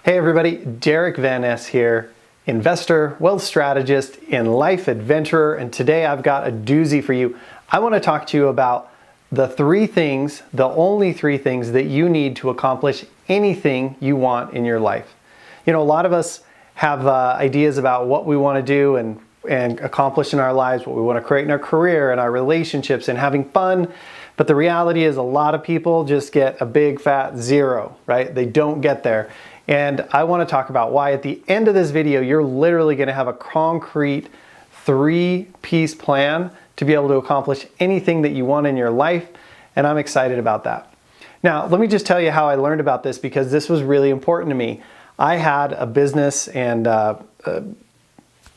Hey everybody, Derick Van Ness here, investor, wealth strategist, and life adventurer, and today I've got a doozy for you. I want to talk to you about the only three things that you need to accomplish anything you want in your life. You know, a lot of us have ideas about what we want to do and accomplish in our lives, what we want to create in our career and our relationships and having fun. But the reality is a lot of people just get a big fat zero, right? They don't get there. And I want to talk about why at the end of this video, you're literally going to have a concrete 3-piece plan to be able to accomplish anything that you want in your life. And I'm excited about that. Now, let me just tell you how I learned about this, because this was really important to me. I had a business and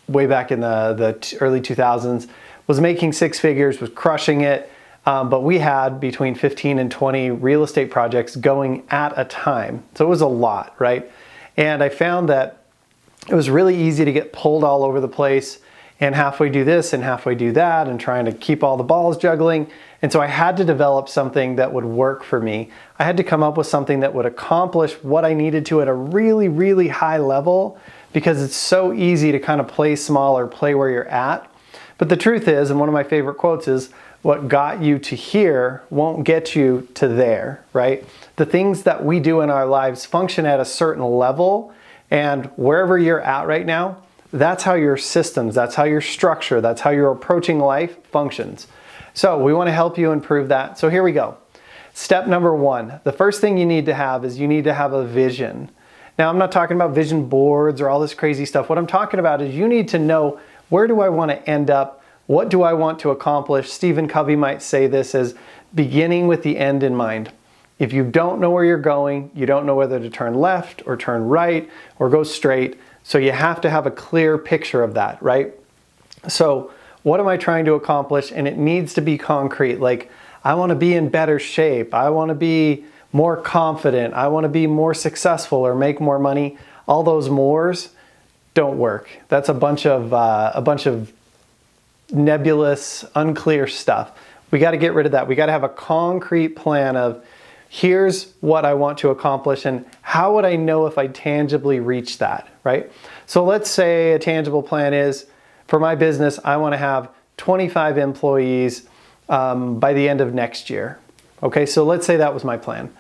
way back in the early 2000s, was making 6 figures, was crushing it. But we had between 15 and 20 real estate projects going at a time. So it was a lot, right? And I found that it was really easy to get pulled all over the place and halfway do this and halfway do that and trying to keep all the balls juggling. And so I had to develop something that would work for me. I had to come up with something that would accomplish what I needed to at a really, really high level, because it's so easy to kind of play small or play where you're at. But the truth is, and one of my favorite quotes is, what got you to here won't get you to there, right? The things that we do in our lives function at a certain level, and wherever you're at right now, that's how your systems, that's how your structure, that's how you're approaching life functions. So we want to help you improve that. So here we go. Step number 1, the first thing you need to have is you need to have a vision. Now, I'm not talking about vision boards or all this crazy stuff. What I'm talking about is you need to know, where do I want to end up? What do I want to accomplish? Stephen Covey might say this as beginning with the end in mind. If you don't know where you're going, you don't know whether to turn left or turn right or go straight. So you have to have a clear picture of that, right? So what am I trying to accomplish? And it needs to be concrete. Like, I want to be in better shape. I want to be more confident. I want to be more successful or make more money. All those mores don't work. That's a bunch of nebulous, unclear stuff. We got to get rid of that. We got to have a concrete plan of, here's what I want to accomplish and how would I know if I tangibly reach that, right? So let's say a tangible plan is, for my business, I want to have 25 employees by the end of next year. Okay, so let's say that was my plan.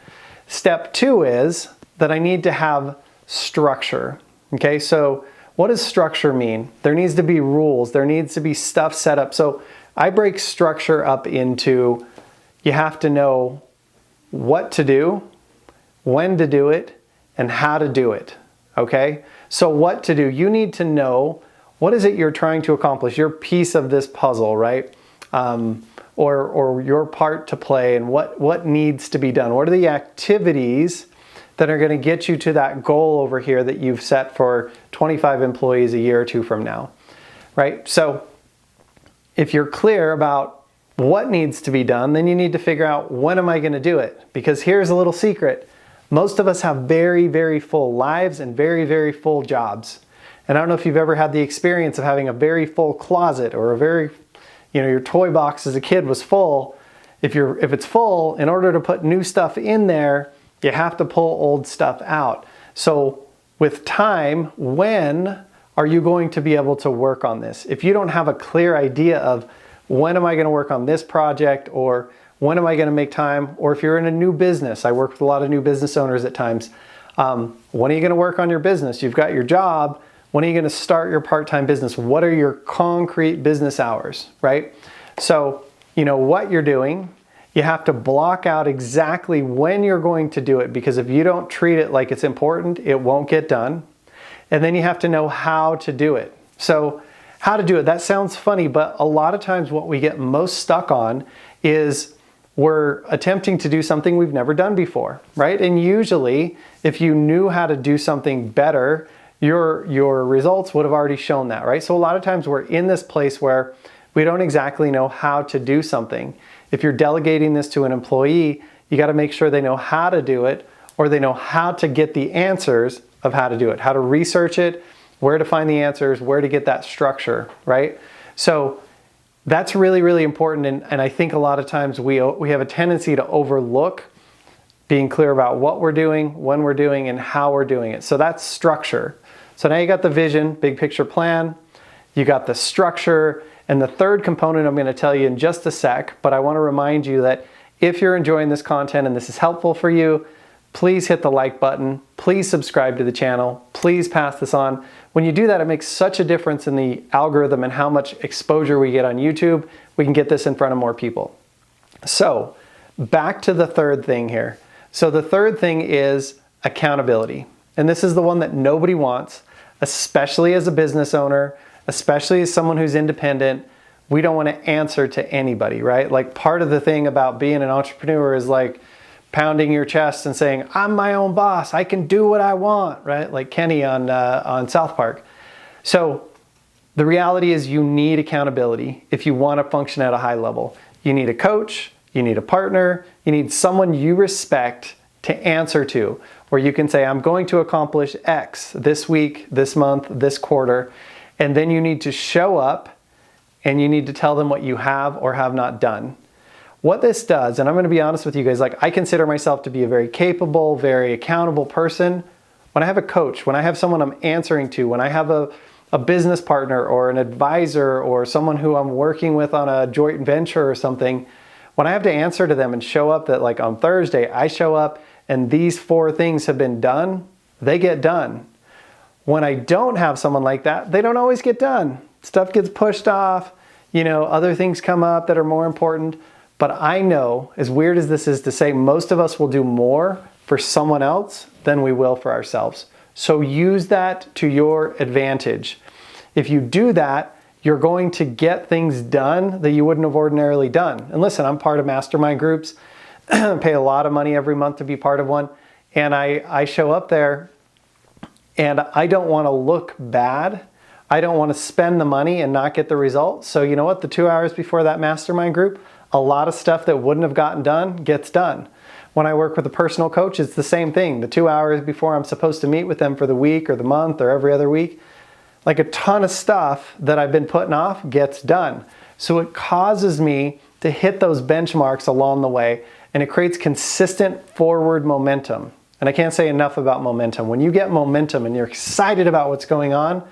Step 2 is that I need to have structure. Okay, so what does structure mean? There needs to be rules. There needs to be stuff set up. So I break structure up into, you have to know what to do, when to do it, and how to do it. Okay? So what to do? You need to know, what is it you're trying to accomplish? Your piece of this puzzle, right? Or your part to play, and what needs to be done? What are the activities that are going to get you to that goal over here that you've set for 25 employees a year or two from now, right? So if you're clear about what needs to be done, then you need to figure out, when am I going to do it? Because here's a little secret. Most of us have very, very full lives and very, very full jobs. And I don't know if you've ever had the experience of having a very full closet, or your toy box as a kid was full. If it's full, in order to put new stuff in there, you have to pull old stuff out. So with time, when are you going to be able to work on this? If you don't have a clear idea of, when am I going to work on this project, or when am I going to make time, or if you're in a new business, I work with a lot of new business owners at times. When are you going to work on your business? You've got your job. When are you going to start your part-time business? What are your concrete business hours, right? So you know what you're doing. You have to block out exactly when you're going to do it, because if you don't treat it like it's important, it won't get done. And then you have to know how to do it. So how to do it, that sounds funny, but a lot of times what we get most stuck on is we're attempting to do something we've never done before, right? And usually, if you knew how to do something better, your results would have already shown that, right? So a lot of times we're in this place where we don't exactly know how to do something. If you're delegating this to an employee, you got to make sure they know how to do it, or they know how to get the answers of how to do it, how to research it, where to find the answers, where to get that structure, right? So that's really, really important. And I think a lot of times we have a tendency to overlook being clear about what we're doing, when we're doing, and how we're doing it. So that's structure. So now you got the vision, big picture plan, you got the structure, and the third component I'm going to tell you in just a sec, but I want to remind you that if you're enjoying this content and this is helpful for you, please hit the like button, please subscribe to the channel, please pass this on. When you do that, it makes such a difference in the algorithm and how much exposure we get on YouTube. We can get this in front of more people. So back to the third thing here. So the third thing is accountability. And this is the one that nobody wants, especially as a business owner, especially as someone who's independent. We don't want to answer to anybody, right? Like, part of the thing about being an entrepreneur is like pounding your chest and saying, I'm my own boss, I can do what I want, right? Like Kenny on South Park. So the reality is you need accountability if you want to function at a high level. You need a coach, you need a partner, you need someone you respect to answer to, where you can say, I'm going to accomplish X this week, this month, this quarter, and then you need to show up and you need to tell them what you have or have not done. What this does, and I'm going to be honest with you guys, like, I consider myself to be a very capable, very accountable person. When I have a coach, when I have someone I'm answering to, when I have a business partner or an advisor or someone who I'm working with on a joint venture or something, when I have to answer to them and show up that, like, on Thursday, I show up and these 4 things have been done, they get done. When I don't have someone like that, they don't always get done. Stuff gets pushed off, other things come up that are more important. But I know, as weird as this is to say, most of us will do more for someone else than we will for ourselves. So use that to your advantage. If you do that, you're going to get things done that you wouldn't have ordinarily done. And listen, I'm part of mastermind groups, pay a lot of money every month to be part of one. And I show up there and I don't want to look bad. I don't want to spend the money and not get the results. So you know what? The 2 hours before that mastermind group, a lot of stuff that wouldn't have gotten done gets done. When I work with a personal coach, it's the same thing. The 2 hours before I'm supposed to meet with them for the week or the month or every other week, like, a ton of stuff that I've been putting off gets done. So it causes me to hit those benchmarks along the way, and it creates consistent forward momentum. And I can't say enough about momentum. When you get momentum and you're excited about what's going on,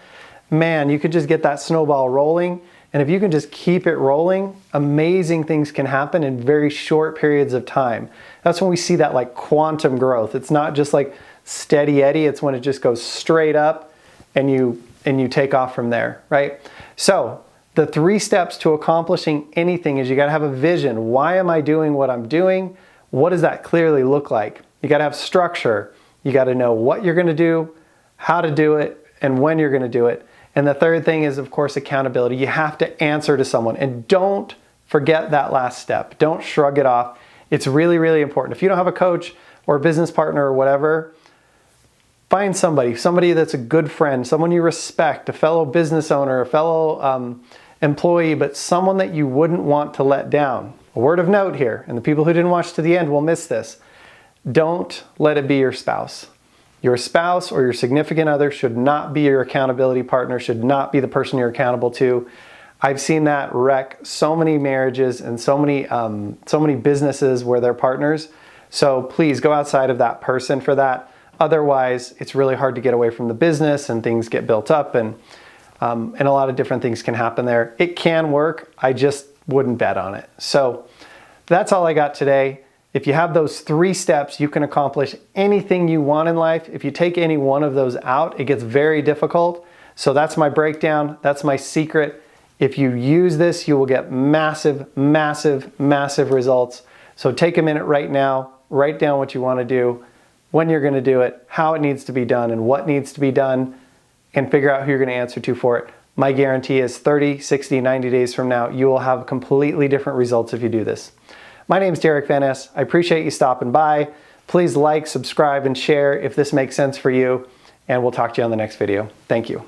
man, you could just get that snowball rolling. And if you can just keep it rolling, amazing things can happen in very short periods of time. That's when we see that, like, quantum growth. It's not just like steady Eddie, it's when it just goes straight up and you take off from there, right? So the 3 steps to accomplishing anything is you got to have a vision. Why am I doing what I'm doing? What does that clearly look like? You got to have structure. You got to know what you're going to do, how to do it, and when you're going to do it. And the third thing is, of course, accountability. You have to answer to someone. And don't forget that last step. Don't shrug it off. It's really, really important. If you don't have a coach or a business partner or whatever, find somebody that's a good friend, someone you respect, a fellow business owner, a fellow employee, but someone that you wouldn't want to let down. A word of note here, and the people who didn't watch to the end will miss this. Don't let it be your spouse. Your spouse or your significant other should not be your accountability partner, should not be the person you're accountable to. I've seen that wreck so many marriages and so many businesses where they're partners. So please go outside of that person for that. Otherwise, it's really hard to get away from the business and things get built up and a lot of different things can happen there. It can work. I just wouldn't bet on it. So that's all I got today. If you have those 3 steps, you can accomplish anything you want in life. If you take any one of those out, it gets very difficult. So that's my breakdown. That's my secret. If you use this, you will get massive, massive, massive results. So take a minute right now, write down what you want to do, when you're going to do it, how it needs to be done, and what needs to be done, and figure out who you're going to answer to for it. My guarantee is 30, 60, 90 days from now, you will have completely different results if you do this. My name is Derick Van Ness. I appreciate you stopping by. Please like, subscribe, and share if this makes sense for you, and we'll talk to you on the next video. Thank you.